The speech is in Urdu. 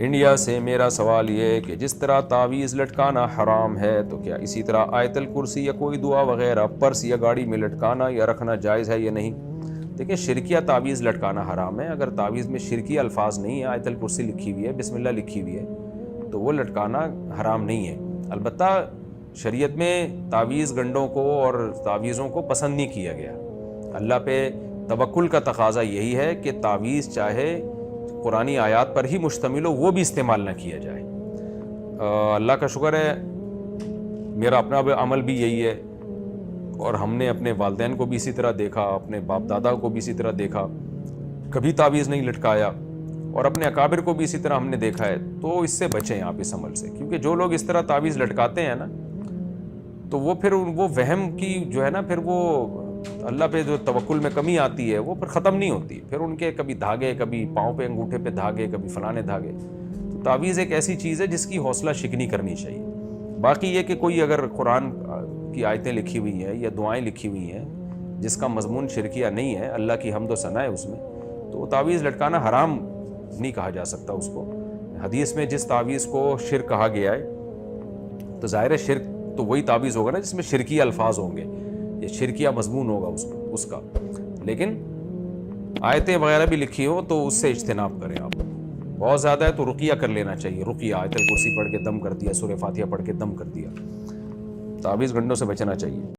انڈیا سے میرا سوال یہ ہے کہ جس طرح تعویذ لٹکانا حرام ہے تو کیا اسی طرح آیت الکرسی یا کوئی دعا وغیرہ پرس یا گاڑی میں لٹکانا یا رکھنا جائز ہے یا نہیں؟ دیکھیں، شرکیہ تعویذ لٹکانا حرام ہے۔ اگر تعویذ میں شرکیہ الفاظ نہیں ہے، آیت الکرسی لکھی ہوئی ہے، بسم اللہ لکھی ہوئی ہے، تو وہ لٹکانا حرام نہیں ہے۔ البتہ شریعت میں تعویذ گنڈوں کو اور تعویذوں کو پسند نہیں کیا گیا۔ اللہ پہ توکل کا تقاضا یہی ہے کہ تعویذ چاہے قرآنی آیات پر ہی مشتمل ہو، وہ بھی استعمال نہ کیا جائے۔ اللہ کا شکر ہے، میرا اپنا عمل بھی یہی ہے، اور ہم نے اپنے والدین کو بھی اسی طرح دیکھا، اپنے باپ دادا کو بھی اسی طرح دیکھا، کبھی تعویذ نہیں لٹکایا، اور اپنے اکابر کو بھی اسی طرح ہم نے دیکھا ہے۔ تو اس سے بچیں آپ اس عمل سے، کیونکہ جو لوگ اس طرح تعویذ لٹکاتے ہیں نا، تو وہ پھر وہ وہم کی جو ہے نا، پھر وہ اللہ پہ جو توکل میں کمی آتی ہے وہ پھر ختم نہیں ہوتی۔ پھر ان کے کبھی دھاگے، کبھی پاؤں پہ انگوٹھے پہ دھاگے، کبھی فلانے دھاگے۔ تو تعویذ ایک ایسی چیز ہے جس کی حوصلہ شکنی کرنی چاہیے۔ باقی یہ کہ کوئی اگر قرآن کی آیتیں لکھی ہوئی ہیں یا دعائیں لکھی ہوئی ہیں جس کا مضمون شرکیہ نہیں ہے، اللہ کی حمد و ثنا ہے اس میں، تو وہ تعویذ لٹکانا حرام نہیں کہا جا سکتا اس کو۔ حدیث میں جس تعویذ کو شرک کہا گیا ہے، تو ظاہر ہے شرک تو وہی تعویذ ہوگا نا جس میں شرکیہ الفاظ ہوں گے، یہ شرکیہ مضمون ہوگا اس کا۔ لیکن آیتیں وغیرہ بھی لکھی ہو تو اس سے اجتناب کریں آپ۔ بہت زیادہ ہے تو رقیہ کر لینا چاہیے، رقیہ آیت الکرسی پڑھ کے دم کر دیا، سورہ فاتحہ پڑھ کے دم کر دیا۔ تعویذ گنڈوں سے بچنا چاہیے۔